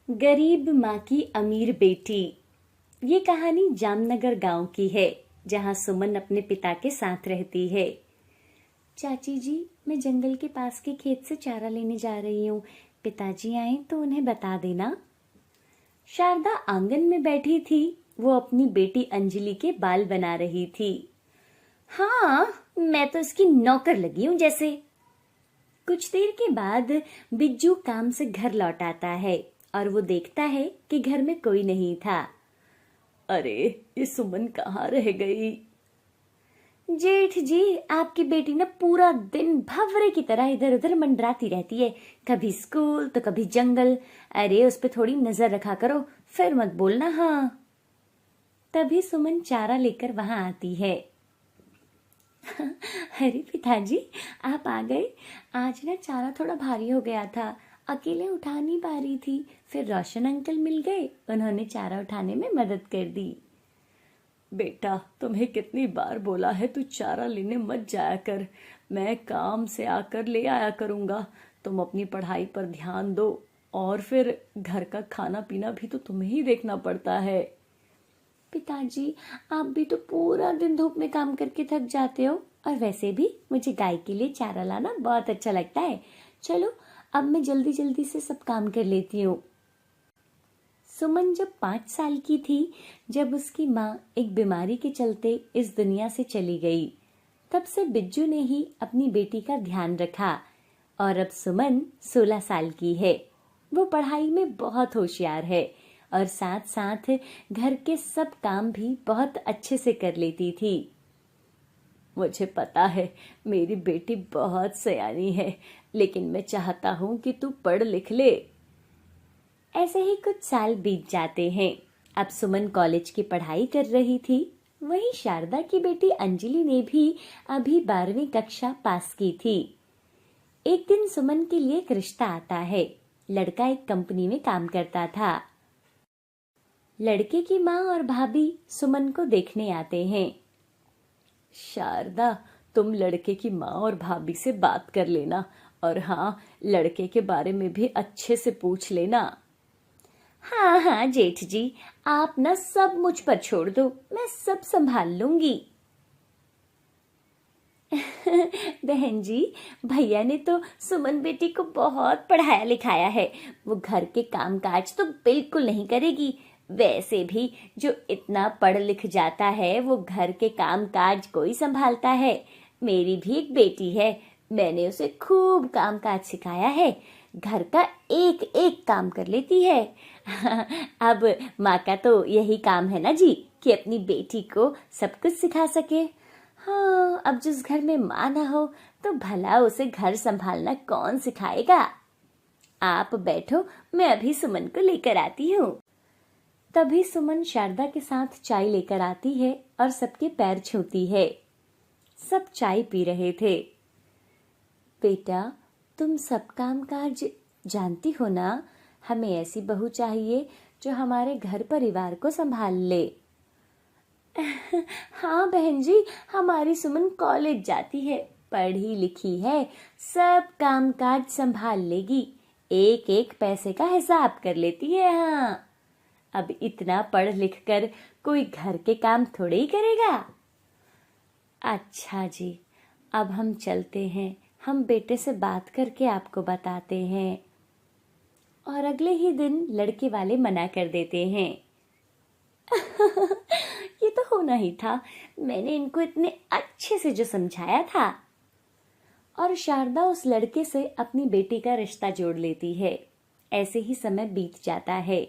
गरीब माँ की अमीर बेटी। ये कहानी जामनगर गांव की है, जहाँ सुमन अपने पिता के साथ रहती है। चाची जी, मैं जंगल के पास के खेत से चारा लेने जा रही हूँ। पिताजी आए तो उन्हें बता देना। शारदा आंगन में बैठी थी। वो अपनी बेटी अंजलि के बाल बना रही थी। हाँ, मैं तो इसकी नौकर लगी हूँ जैसे। कुछ देर के बाद बिज्जू काम से घर लौट आता है और वो देखता है कि घर में कोई नहीं था। अरे, ये सुमन कहाँ रह गई? जेठ जी, आपकी बेटी ना पूरा दिन भंवरे की तरह इधर उधर मंडराती रहती है, कभी स्कूल तो कभी जंगल। अरे, उस पे थोड़ी नजर रखा करो, फिर मत बोलना। हाँ। तभी सुमन चारा लेकर वहां आती है। अरे पिताजी, आप आ गए। आज ना चारा थोड़ा भारी हो गया था, अकेले उठा नहीं पा रही थी। फिर रोशन अंकल मिल गए, उन्होंने चारा उठाने में मदद कर दी। बेटा, तुम्हें कितनी बार बोला है तू चारा लेने मत जाया कर। मैं काम से आकर ले आया करूंगा। तुम अपनी पढ़ाई पर ध्यान दो, और फिर घर का खाना पीना भी तो तुम्हें ही देखना पड़ता है। पिताजी, आप भी तो पूरा दिन धूप में काम करके थक जाते हो, और वैसे भी मुझे गाय के लिए चारा लाना बहुत अच्छा लगता है। चलो, अब मैं जल्दी जल्दी से सब काम कर लेती हूँ। सुमन जब 5 साल की थी, जब उसकी माँ एक बीमारी के चलते इस दुनिया से चली गई, तब से बिज्जू ने ही अपनी बेटी का ध्यान रखा। और अब सुमन 16 साल की है। वो पढ़ाई में बहुत होशियार है और साथ साथ घर के सब काम भी बहुत अच्छे से कर लेती थी। मुझे पता है मेरी बेटी बहुत सयानी है, लेकिन मैं चाहता हूँ कि तू पढ़ लिख ले। ऐसे ही कुछ साल बीत जाते हैं। अब सुमन कॉलेज की पढ़ाई कर रही थी। वहीं शारदा की बेटी अंजलि ने भी अभी 12वीं कक्षा पास की थी। एक दिन सुमन के लिए एक रिश्ता आता है। लड़का एक कंपनी में काम करता था। लड़के की माँ और भाभी सुमन को देखने आते हैं। शारदा, तुम लड़के की माँ और भाभी से बात कर लेना, और हाँ, लड़के के बारे में भी अच्छे से पूछ लेना। हाँ हाँ जेठ जी, आप ना सब मुझ पर छोड़ दो, मैं सब संभाल लूंगी। बहन जी, भैया ने तो सुमन बेटी को बहुत पढ़ाया लिखाया है। वो घर के कामकाज तो बिल्कुल नहीं करेगी। वैसे भी जो इतना पढ़ लिख जाता है, वो घर के कामकाज कोई संभालता है। मेरी भी एक बेटी है, मैंने उसे खूब कामकाज सिखाया है। घर का एक एक काम कर लेती है। अब माँ का तो यही काम है ना जी, कि अपनी बेटी को सब कुछ सिखा सके। हाँ, अब जिस घर में माँ ना हो, तो भला उसे घर संभालना कौन सिखाएगा। आप बैठो, मैं अभी सुमन को लेकर आती हूँ। तभी सुमन शारदा के साथ चाय लेकर आती है और सबके पैर छूती है। सब चाय पी रहे थे। बेटा, तुम सब काम काज जानती हो ना। हमें ऐसी बहू चाहिए जो हमारे घर परिवार को संभाल ले। हाँ बहन जी, हमारी सुमन कॉलेज जाती है, पढ़ी लिखी है, सब काम काज संभाल लेगी, एक एक पैसे का हिसाब कर लेती है। हाँ, अब इतना पढ़ लिख कर कोई घर के काम थोड़े ही करेगा। अच्छा जी, अब हम चलते हैं, हम बेटे से बात करके आपको बताते हैं। और अगले ही दिन लड़के वाले मना कर देते हैं। ये तो होना ही था, मैंने इनको इतने अच्छे से जो समझाया था। और शारदा उस लड़के से अपनी बेटी का रिश्ता जोड़ लेती है। ऐसे ही समय बीत जाता है।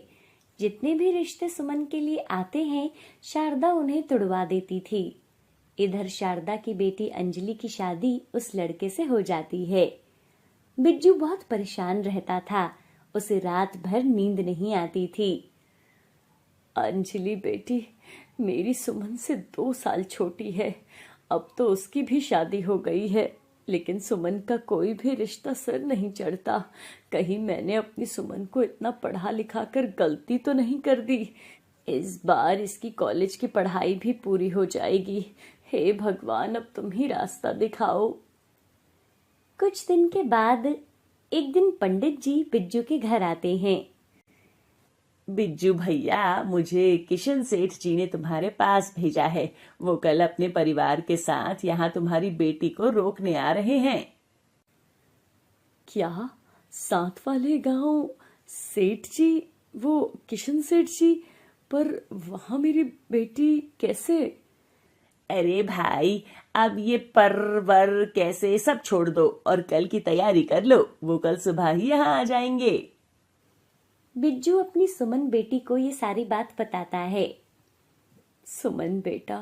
जितने भी रिश्ते सुमन के लिए आते हैं, शारदा उन्हें तुड़वा देती थी। इधर शारदा की बेटी अंजलि की शादी उस लड़के से हो जाती है। बिज्जू बहुत परेशान रहता था, उसे रात भर नींद नहीं आती थी। अंजलि बेटी मेरी सुमन से 2 साल छोटी है। अब तो उसकी भी शादी हो गई है, लेकिन सुमन का कोई भी रिश्ता सर नहीं चढ़ता। कहीं मैंने अपनी सुमन को इतना पढ़ा लिखा कर गलती तो नहीं कर दी। इस बार इसकी कॉलेज की पढ़ाई भी पूरी हो जाएगी। हे भगवान, अब तुम ही रास्ता दिखाओ। कुछ दिन के बाद एक दिन पंडित जी बिज्जू के घर आते हैं। बिज्जू भैया, मुझे किशन सेठ जी ने तुम्हारे पास भेजा है। वो कल अपने परिवार के साथ यहाँ तुम्हारी बेटी को रोकने आ रहे हैं। क्या? साथ वाले गांव सेठ जी, वो किशन सेठ जी? पर वहां मेरी बेटी कैसे? अरे भाई, अब ये परवर कैसे सब छोड़ दो और कल की तैयारी कर लो। वो कल सुबह ही यहाँ आ जाएंगे। बिज्जू अपनी सुमन बेटी को ये सारी बात बताता है। सुमन बेटा,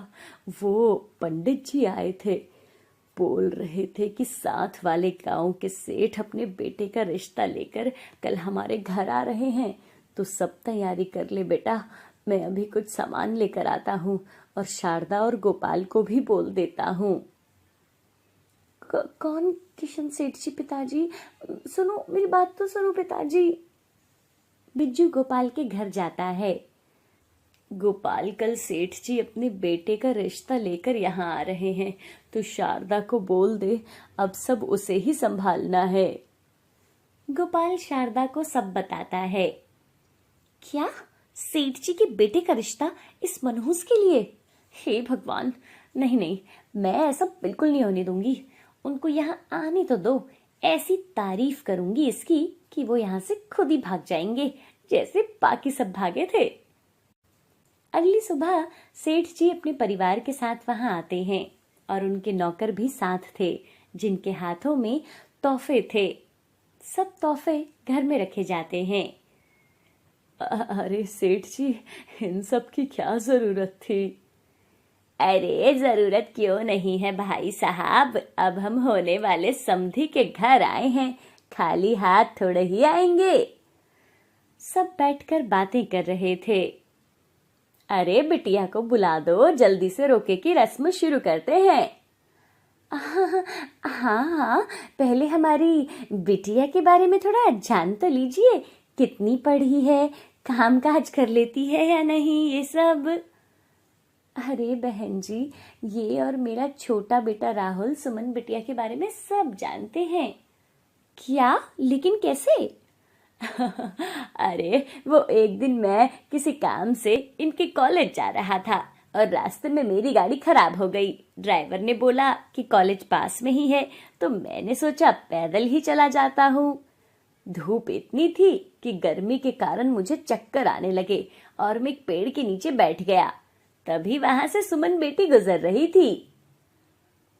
वो पंडित जी आए थे, बोल रहे थे कि साथ वाले गांव के सेठ अपने बेटे का रिश्ता लेकर कल हमारे घर आ रहे हैं, तो सब तैयारी कर ले बेटा। मैं अभी कुछ सामान लेकर आता हूँ और शारदा और गोपाल को भी बोल देता हूँ। कौन किशन सेठ जी? पिताजी सुनो, मेरी बात तो सुनो पिताजी। बिज्जू गोपाल के घर जाता है। गोपाल, कल सेठ जी अपने बेटे का रिश्ता लेकर यहाँ आ रहे हैं, तो शारदा को बोल दे अब सब उसे ही संभालना है। गोपाल शारदा को सब बताता है। क्या? सेठ जी के बेटे का रिश्ता इस मनहूस के लिए? हे भगवान, नहीं नहीं, मैं ऐसा बिल्कुल नहीं होने दूंगी। उनको यहाँ आने तो दो, ऐसी तारीफ करूंगी इसकी कि वो यहाँ से खुद ही भाग जाएंगे जैसे बाकी सब भागे थे। अगली सुबह सेठ जी अपने परिवार के साथ वहां आते हैं और उनके नौकर भी साथ थे, जिनके हाथों में तोहफे थे। सब तोहफे घर में रखे जाते हैं। अरे सेठ जी, इन सब की क्या जरूरत थी? अरे जरूरत क्यों नहीं है भाई साहब, अब हम होने वाले समधी के घर आए हैं, खाली हाथ थोड़े ही आएंगे। सब बैठकर बातें कर रहे थे। अरे बिटिया को बुला दो, जल्दी से रोके की रस्म शुरू करते हैं। हाँ हाँ, पहले हमारी बिटिया के बारे में थोड़ा जान तो लीजिए, कितनी पढ़ी है, काम काज कर लेती है या नहीं, ये सब। अरे बहन जी, ये और मेरा छोटा बेटा राहुल सुमन बिटिया के बारे में सब जानते हैं। क्या? लेकिन कैसे? अरे वो एक दिन मैं किसी काम से इनके कॉलेज जा रहा था और रास्ते में मेरी गाड़ी खराब हो गई। ड्राइवर ने बोला कि कॉलेज पास में ही है, तो मैंने सोचा पैदल ही चला जाता हूँ। धूप इतनी थी कि गर्मी के कारण मुझे चक्कर आने लगे और मैं एक पेड़ के नीचे बैठ गया। तभी वहां से सुमन बेटी गुजर रही थी।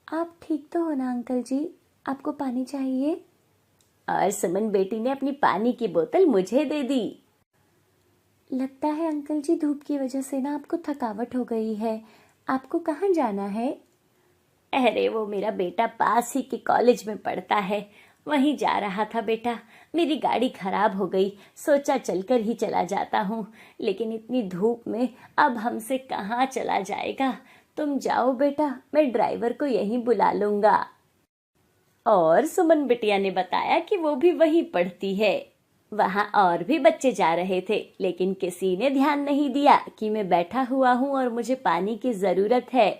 आप ठीक तो हो ना अंकल जी? आपको पानी चाहिए? और सुमन बेटी ने अपनी पानी की बोतल मुझे दे दी। लगता है अंकल जी धूप की वजह से ना आपको थकावट हो गई है। आपको कहाँ जाना है? अरे वो मेरा बेटा पास ही के कॉलेज में पढ़ता है, वहीं जा रहा था बेटा। मेरी गाड़ी खराब हो गई, सोचा चलकर ही चला जाता हूँ, लेकिन इतनी धूप में अब हमसे कहाँ चला जाएगा। तुम जाओ बेटा, मैं ड्राइवर को यहीं बुला लूंगा। और सुमन बिटिया ने बताया कि वो भी वहीं पढ़ती है। वहां और भी बच्चे जा रहे थे, लेकिन किसी ने ध्यान नहीं दिया कि मैं बैठा हुआ हूँ और मुझे पानी की जरूरत है।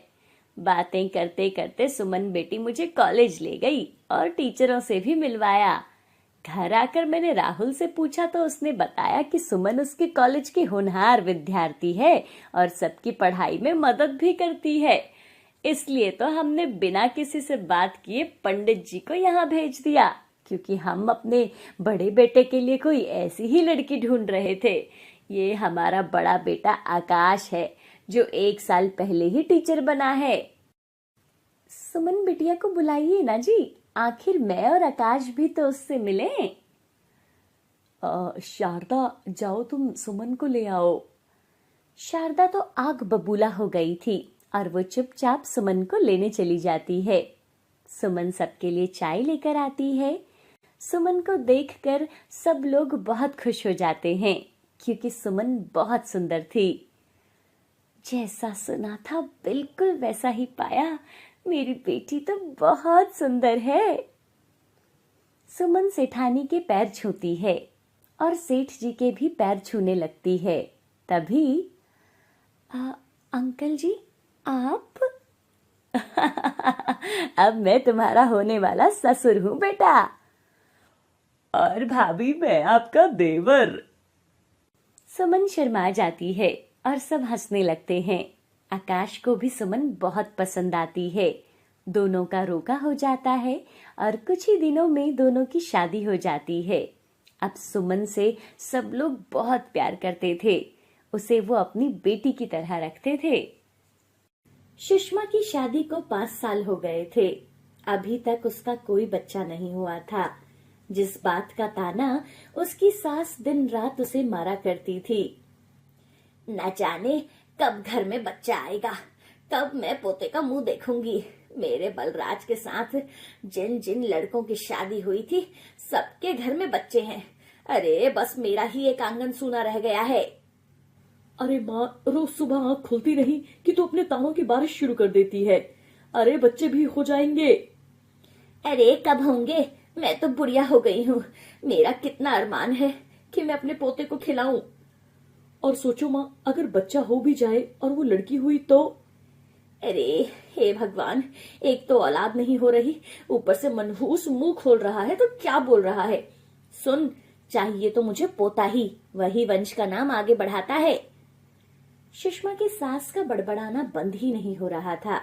बातें करते करते सुमन बेटी मुझे कॉलेज ले गई और टीचरों से भी मिलवाया। घर आकर मैंने राहुल से पूछा तो उसने बताया कि सुमन उसके कॉलेज की होनहार विद्यार्थी है और सबकी पढ़ाई में मदद भी करती है। इसलिए तो हमने बिना किसी से बात किए पंडित जी को यहाँ भेज दिया, क्योंकि हम अपने बड़े बेटे के लिए कोई ऐसी ही लड़की ढूंढ रहे थे। ये हमारा बड़ा बेटा आकाश है, जो 1 साल पहले ही टीचर बना है। सुमन बिटिया को बुलाइए ना जी, आखिर मैं और आकाश भी तो उससे मिले। शारदा, जाओ तुम सुमन को ले आओ। शारदा तो आग बबूला हो गई थी और वो चुपचाप सुमन को लेने चली जाती है। सुमन सबके लिए चाय लेकर आती है। सुमन को देखकर सब लोग बहुत खुश हो जाते हैं, क्योंकि सुमन बहुत सुंदर थी। जैसा सुना था बिल्कुल वैसा ही पाया। मेरी बेटी तो बहुत सुंदर है। सुमन सेठानी के पैर छूती है और सेठ जी के भी पैर छूने लगती है। तभी अंकल जी, आप? अब मैं तुम्हारा होने वाला ससुर हूँ बेटा। और भाभी, मैं आपका देवर। सुमन शर्मा जाती है और सब हंसने लगते हैं। आकाश को भी सुमन बहुत पसंद आती है। दोनों का रोका हो जाता है और कुछ ही दिनों में दोनों की शादी हो जाती है। अब सुमन से सब लोग बहुत प्यार करते थे। उसे वो अपनी बेटी की तरह रखते थे। सुषमा की शादी को 5 साल हो गए थे। अभी तक उसका कोई बच्चा नहीं हुआ था, जिस बात का ताना उसकी सास दिन रात उसे मारा करती थी। न जाने कब घर में बच्चा आएगा, कब मैं पोते का मुंह देखूंगी। मेरे बलराज के साथ जिन जिन लड़कों की शादी हुई थी, सबके घर में बच्चे हैं। अरे बस मेरा ही एक आंगन सूना रह गया है। अरे माँ, रोज सुबह आँख खुलती नहीं कि तू अपने तारों की बारिश शुरू कर देती है। अरे बच्चे भी हो जाएंगे। अरे कब होंगे, मैं तो बुढ़िया हो गई हूँ। मेरा कितना अरमान है कि मैं अपने पोते को खिलाऊं। और सोचो माँ, अगर बच्चा हो भी जाए और वो लड़की हुई तो? अरे हे भगवान, एक तो औलाद नहीं हो रही, ऊपर से मनहूस मुंह खोल रहा है तो क्या बोल रहा है। सुन, चाहिए तो मुझे पोता ही, वही वंश का नाम आगे बढ़ाता है। सुषमा की सास का बड़बड़ाना बंद ही नहीं हो रहा था।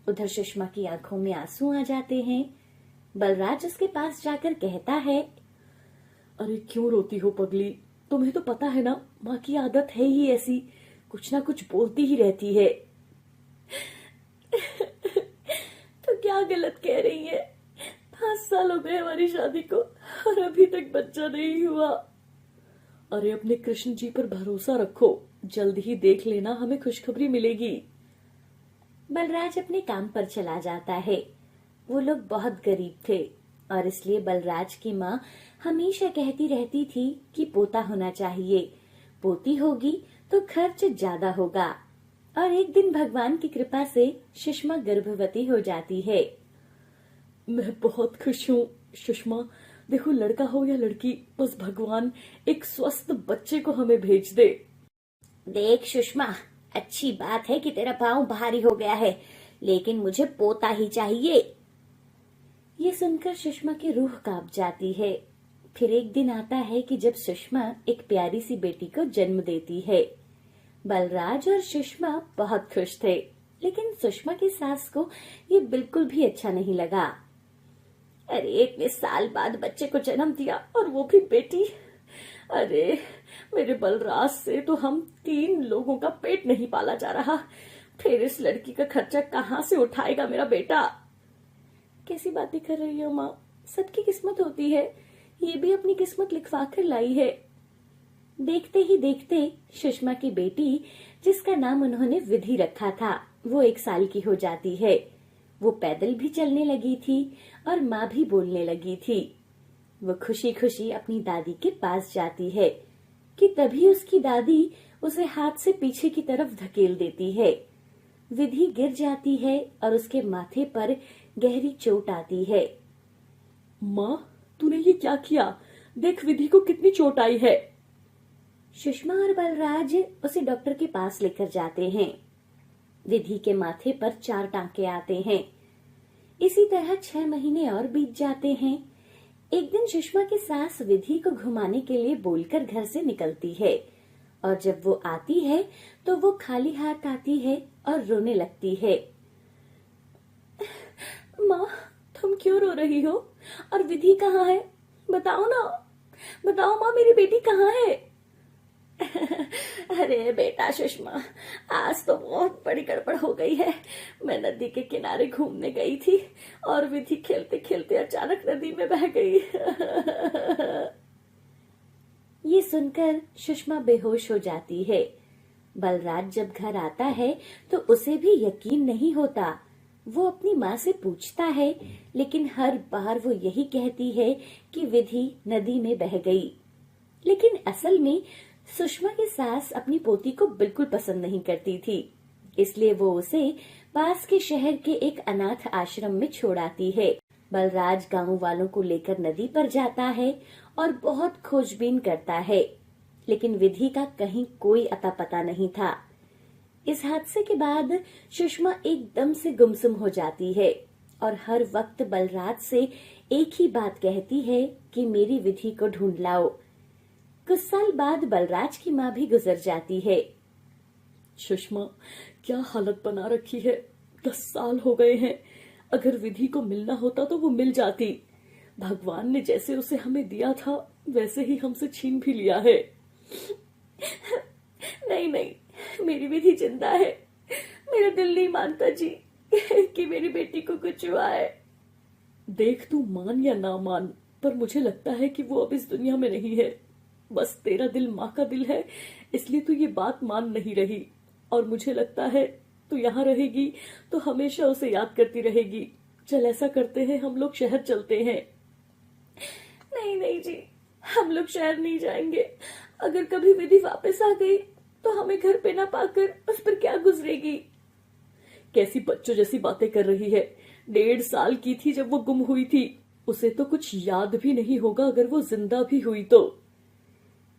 उधर सुषमा की आंखों में आंसू आ जाते हैं। बलराज उसके पास जाकर कहता है, अरे क्यों रोती हो पगली? तुम्हें तो पता है ना, माँ की आदत है ही ऐसी, कुछ ना कुछ बोलती ही रहती है। तो क्या गलत कह रही है? 5 साल हो गए हमारी शादी को और अभी तक बच्चा नहीं हुआ। अरे अपने कृष्ण जी पर भरोसा रखो, जल्द ही देख लेना हमें खुशखबरी मिलेगी। बलराज अपने काम पर चला जाता है। वो लोग बहुत गरीब थे और इसलिए बलराज की माँ हमेशा कहती रहती थी कि पोता होना चाहिए, पोती होगी तो खर्च ज्यादा होगा। और एक दिन भगवान की कृपा से सुषमा गर्भवती हो जाती है। मैं बहुत खुश हूँ सुषमा। देखो, लड़का हो या लड़की, बस भगवान एक स्वस्थ बच्चे को हमें भेज दे। देख सुषमा, अच्छी बात है कि तेरा पाँव भारी हो गया है, लेकिन मुझे पोता ही चाहिए। ये सुनकर सुषमा की रूह कांप जाती है। फिर एक दिन आता है कि जब सुषमा एक प्यारी सी बेटी को जन्म देती है। बलराज और सुषमा बहुत खुश थे, लेकिन सुषमा की सास को ये बिल्कुल भी अच्छा नहीं लगा। अरे इतने साल बाद बच्चे को जन्म दिया और वो भी बेटी। अरे मेरे बलराज से तो हम 3 लोगों का पेट नहीं पाला जा रहा, फिर इस लड़की का खर्चा कहाँ से उठाएगा मेरा बेटा? कैसी बातें कर रही हो माँ? सबकी किस्मत होती है, ये भी अपनी किस्मत लिखवा कर लाई है। देखते ही देखते सुषमा की बेटी, जिसका नाम उन्होंने विधि रखा था, वो 1 साल की हो जाती है। वो पैदल भी चलने लगी थी और माँ भी बोलने लगी थी। वो खुशी खुशी अपनी दादी के पास जाती है कि तभी उसकी दादी उसे हाथ से पीछे की तरफ धकेल देती है। विधि गिर जाती है और उसके माथे पर गहरी चोट आती है। माँ, तूने ये क्या किया? देख विधि को कितनी चोट आई है। सुषमा और बलराज उसे डॉक्टर के पास लेकर जाते हैं। विधि के माथे पर 4 टांके आते हैं। इसी तरह 6 महीने और बीत जाते हैं। एक दिन सुषमा की सास विधि को घुमाने के लिए बोलकर घर से निकलती है और जब वो आती है तो वो खाली हाथ आती है और रोने लगती है। माँ, तुम क्यों रो रही हो? और विधि कहाँ है? बताओ ना, बताओ माँ, मेरी बेटी कहाँ है? अरे बेटा सुषमा, आज तो बहुत बड़ी गड़बड़ हो गई है। मैं नदी के किनारे घूमने गई थी और विधि खेलते खेलते अचानक नदी में बह गई। ये सुनकर सुषमा बेहोश हो जाती है। बलराज जब घर आता है तो उसे भी यकीन नहीं होता। वो अपनी माँ से पूछता है, लेकिन हर बार वो यही कहती है कि विधि नदी में बह गई। लेकिन असल में सुषमा की सास अपनी पोती को बिल्कुल पसंद नहीं करती थी, इसलिए वो उसे पास के शहर के एक अनाथ आश्रम में छोड़ आती है। बलराज गांव वालों को लेकर नदी पर जाता है और बहुत खोजबीन करता है, लेकिन विधि का कहीं कोई अता पता नहीं था। इस हादसे के बाद सुषमा एकदम से गुमसुम हो जाती है और हर वक्त बलराज से एक ही बात कहती है कि मेरी विधि को ढूंढ लाओ। कुछ साल बाद बलराज की माँ भी गुजर जाती है। सुषमा, क्या हालत बना रखी है। 10 साल हो गए हैं। अगर विधि को मिलना होता तो वो मिल जाती। भगवान ने जैसे उसे हमें दिया था वैसे ही हमसे छीन भी लिया है। नहीं नहीं, मेरी विधि जिंदा है। मेरा दिल नहीं मानता जी कि मेरी बेटी को कुछ हुआ है। देख, तू मान या ना मान, पर मुझे लगता है कि वो अब इस दुनिया में नहीं है। बस तेरा दिल माँ का दिल है, इसलिए तू ये बात मान नहीं रही। और मुझे लगता है तू यहाँ रहेगी तो हमेशा उसे याद करती रहेगी। चल ऐसा करते हैं, हम लोग शहर चलते हैं। नहीं नहीं जी, हम लोग शहर नहीं जाएंगे। अगर कभी विधि वापस आ गई तो हमें घर पे ना पाकर उस पर क्या गुजरेगी। कैसी बच्चों जैसी बातें कर रही है। 1.5 साल की थी जब वो गुम हुई थी। उसे तो कुछ याद भी नहीं होगा अगर वो जिंदा भी हुई तो।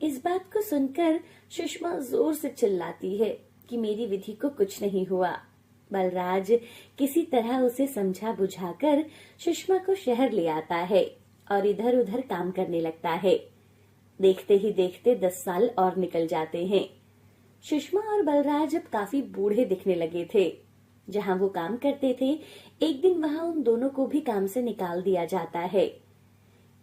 इस बात को सुनकर सुषमा जोर से चिल्लाती है कि मेरी विधि को कुछ नहीं हुआ। बलराज किसी तरह उसे समझा बुझाकर सुषमा को शहर ले आता है और इधर उधर काम करने लगता है। देखते ही देखते 10 साल और निकल जाते हैं। सुषमा और बलराज अब काफी बूढ़े दिखने लगे थे। जहां वो काम करते थे, एक दिन वहां उन दोनों को भी काम से निकाल दिया जाता है।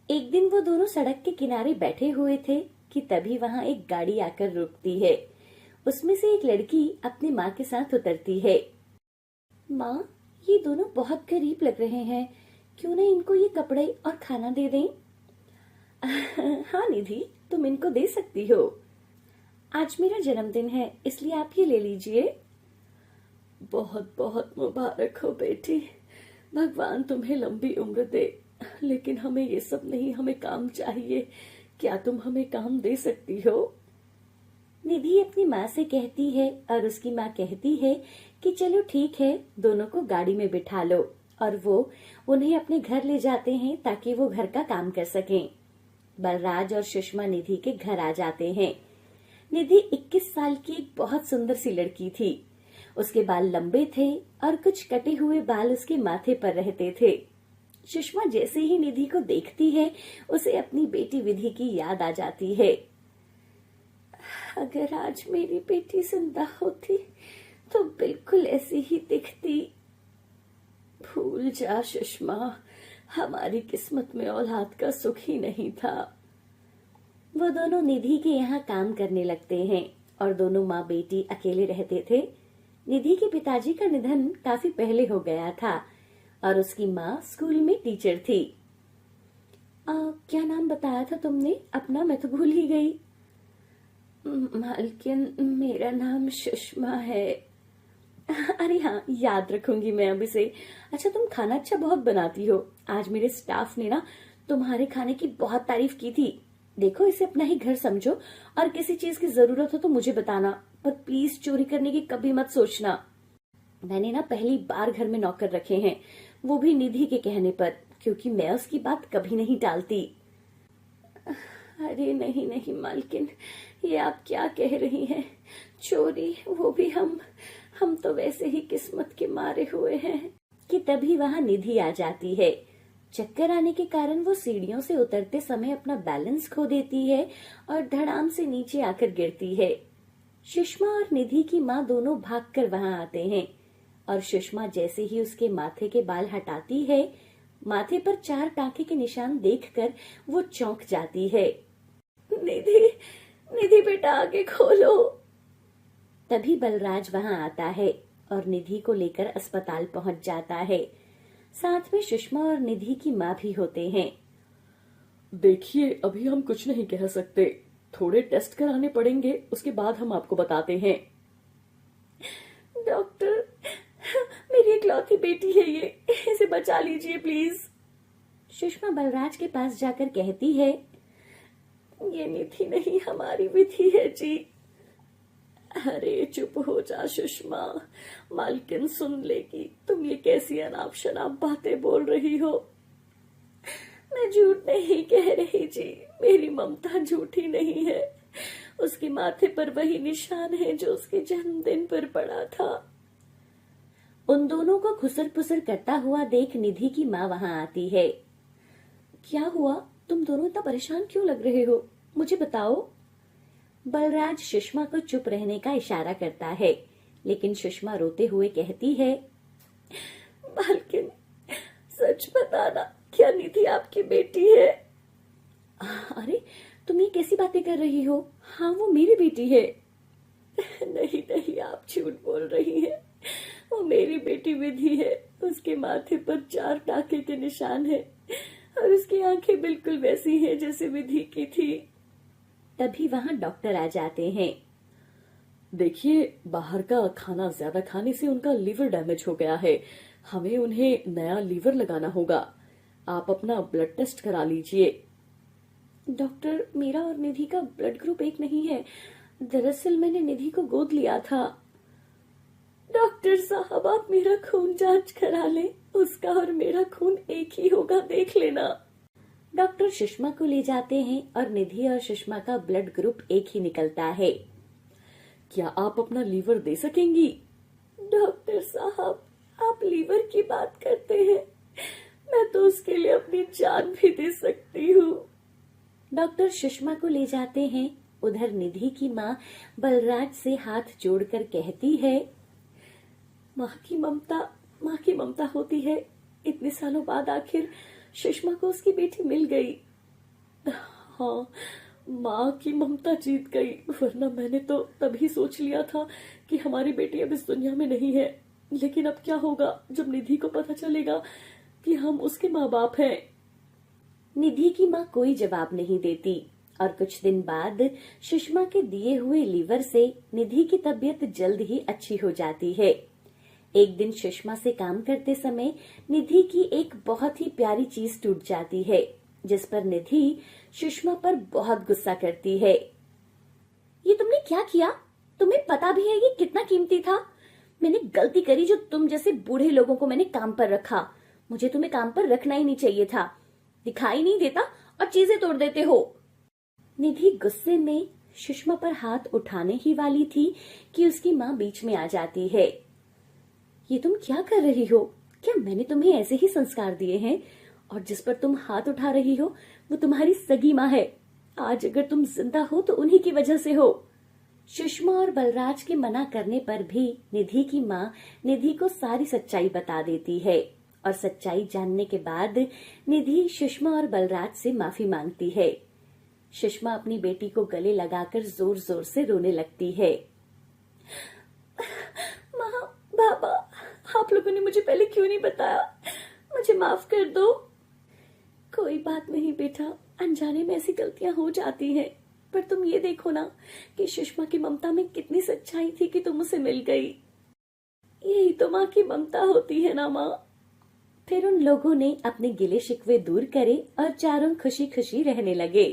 एक दिन वो दोनों सड़क के किनारे बैठे हुए थे कि तभी वहां एक गाड़ी आकर रुकती है। उसमें से एक लड़की अपनी माँ के साथ उतरती है। माँ, ये दोनों बहुत गरीब लग रहे हैं, क्यों न इनको ये कपड़े और खाना दे दें? हाँ निधि, तुम इनको दे सकती हो। आज मेरा जन्मदिन है, इसलिए आप ये ले लीजिए। बहुत बहुत मुबारक हो बेटी। भगवान तुम्हें लंबी उम्र दे। लेकिन हमें ये सब नहीं, हमें काम चाहिए। क्या तुम हमें काम दे सकती हो? निधि अपनी माँ से कहती है और उसकी माँ कहती है कि चलो ठीक है, दोनों को गाड़ी में बिठा लो। और वो उन्हें अपने घर ले जाते हैं ताकि वो घर का काम कर सकें। बलराज और सुषमा निधि के घर आ जाते हैं। निधि 21 साल की एक बहुत सुंदर सी लड़की थी। उसके बाल लंबे थे और कुछ कटे हुए बाल उसके माथे पर रहते थे। सुषमा जैसे ही निधि को देखती है, उसे अपनी बेटी विधि की याद आ जाती है। अगर आज मेरी बेटी जिंदा होती तो बिल्कुल ऐसी ही दिखती। भूल जा सुषमा, हमारी किस्मत में औलाद का सुख ही नहीं था। वो दोनों निधि के यहाँ काम करने लगते हैं और दोनों माँ बेटी अकेले रहते थे। निधि के पिताजी का निधन काफी पहले हो गया था और उसकी माँ स्कूल में टीचर थी। क्या नाम बताया था तुमने अपना? मैं तो भूल ही गई। मालकिन, मेरा नाम सुषमा है। अरे हाँ, याद रखूंगी मैं अब इसे। अच्छा, तुम खाना अच्छा बहुत बनाती हो। आज मेरे स्टाफ ने ना तुम्हारे खाने की बहुत तारीफ की थी। देखो, इसे अपना ही घर समझो और किसी चीज की जरूरत हो तो मुझे बताना, पर प्लीज चोरी करने की कभी मत सोचना। मैंने ना पहली बार घर में नौकर रखे हैं, वो भी निधि के कहने पर, क्योंकि मैं उसकी बात कभी नहीं टालती। अरे नहीं नहीं मालकिन, ये आप क्या कह रही हैं? चोरी, वो भी हम तो वैसे ही किस्मत के मारे हुए हैं। कि तभी वहां निधि आ जाती है। चक्कर आने के कारण वो सीढ़ियों से उतरते समय अपना बैलेंस खो देती है और धड़ाम से नीचे आकर गिरती है। सुषमा और निधि की माँ दोनों भागकर वहां आते हैं और सुषमा जैसे ही उसके माथे के बाल हटाती है, माथे पर 4 टांके के निशान देखकर वो चौंक जाती है। निधि, निधि बेटा, आगे खोलो। तभी बलराज वहां आता है और निधि को लेकर अस्पताल पहुंच जाता है। साथ में सुषमा और निधि की माँ भी होते हैं। देखिए, अभी हम कुछ नहीं कह सकते, थोड़े टेस्ट कराने पड़ेंगे, उसके बाद हम आपको बताते हैं। डॉक्टर, मेरी इकलौती बेटी है ये, इसे बचा लीजिए प्लीज। सुषमा बलराज के पास जाकर कहती है, ये निधि नहीं, हमारी विधि है जी। अरे चुप हो जा सुषमा, मालकिन सुन लेगी। तुम ये कैसी अनाप शनाप बातें बोल रही हो? मैं झूठ नहीं कह रही जी, मेरी ममता झूठी नहीं है। उसके माथे पर वही निशान है जो उसके जन्मदिन पर पड़ा था। उन दोनों को खुसर पुसर करता हुआ देख निधि की माँ वहां आती है। क्या हुआ? तुम दोनों इतना परेशान क्यों लग रहे हो? मुझे बताओ। बलराज सुषमा को चुप रहने का इशारा करता है, लेकिन सुषमा रोते हुए कहती है, मालकिन, सच बताना, क्या निधि आपकी बेटी है? अरे तुम ये कैसी बातें कर रही हो? हाँ, वो मेरी बेटी है। नहीं नहीं, आप झूठ बोल रही हैं। वो मेरी बेटी विधि है। उसके माथे पर 4 टाके के निशान है और उसकी आंखें बिल्कुल वैसी हैं जैसे विधि की थी। तभी वहां डॉक्टर आ जाते हैं। देखिए, बाहर का खाना ज्यादा खाने से उनका लीवर डैमेज हो गया है। हमें उन्हें नया लीवर लगाना होगा। आप अपना ब्लड टेस्ट करा लीजिए। डॉक्टर, मेरा और निधि का ब्लड ग्रुप एक नहीं है। दरअसल मैंने निधि को गोद लिया था। डॉक्टर साहब, आप मेरा खून जांच करा लें। उसका और मेरा खून एक ही होगा, देख लेना। डॉक्टर सुषमा को ले जाते हैं और निधि और सुषमा का ब्लड ग्रुप एक ही निकलता है। क्या आप अपना लीवर दे सकेंगी? डॉक्टर साहब, आप लीवर की बात करते हैं? मैं तो उसके लिए अपनी जान भी दे सकती हूँ। डॉक्टर सुषमा को ले जाते हैं। उधर निधि की माँ बलराज से हाथ जोड़कर कहती है, माँ की ममता होती है। इतने सालों बाद आखिर सुषमा को उसकी बेटी मिल गई। हाँ, माँ की ममता जीत गई, वरना मैंने तो तभी सोच लिया था कि हमारी बेटी अब इस दुनिया में नहीं है। लेकिन अब क्या होगा जब निधि को पता चलेगा कि हम उसके माँ बाप हैं? निधि की माँ कोई जवाब नहीं देती और कुछ दिन बाद सुषमा के दिए हुए लीवर से निधि की तबीयत जल्द ही अच्छी हो जाती है। एक दिन सुषमा से काम करते समय निधि की एक बहुत ही प्यारी चीज टूट जाती है, जिस पर निधि सुषमा पर बहुत गुस्सा करती है। ये तुमने क्या किया? तुम्हें पता भी है ये कितना कीमती था? मैंने गलती करी जो तुम जैसे बूढ़े लोगों को मैंने काम पर रखा। मुझे तुम्हें काम पर रखना ही नहीं चाहिए था। दिखाई नहीं देता और चीजें तोड़ देते हो। निधि गुस्से में सुषमा पर हाथ उठाने ही वाली थी कि उसकी माँ बीच में आ जाती है। ये तुम क्या कर रही हो? क्या मैंने तुम्हें ऐसे ही संस्कार दिए हैं? और जिस पर तुम हाथ उठा रही हो वो तुम्हारी सगी माँ है। आज अगर तुम जिंदा हो तो उन्हीं की वजह से हो। सुषमा और बलराज के मना करने पर भी निधि की माँ निधि को सारी सच्चाई बता देती है और सच्चाई जानने के बाद निधि सुषमा और बलराज से माफी मांगती है। सुषमा अपनी बेटी को गले लगाकर जोर जोर से रोने लगती है। माँ, बाबा, आप लोगों ने मुझे पहले क्यों नहीं बताया? मुझे माफ कर दो। कोई बात नहीं बेटा, अनजाने में ऐसी गलतियां हो जाती हैं। पर तुम ये देखो ना कि सुषमा की ममता में कितनी सच्चाई थी कि तुम उसे मिल गई। यही तो माँ की ममता होती है ना माँ। फिर उन लोगों ने अपने गिले शिकवे दूर करे और चारों खुशी खुशी रहने लगे।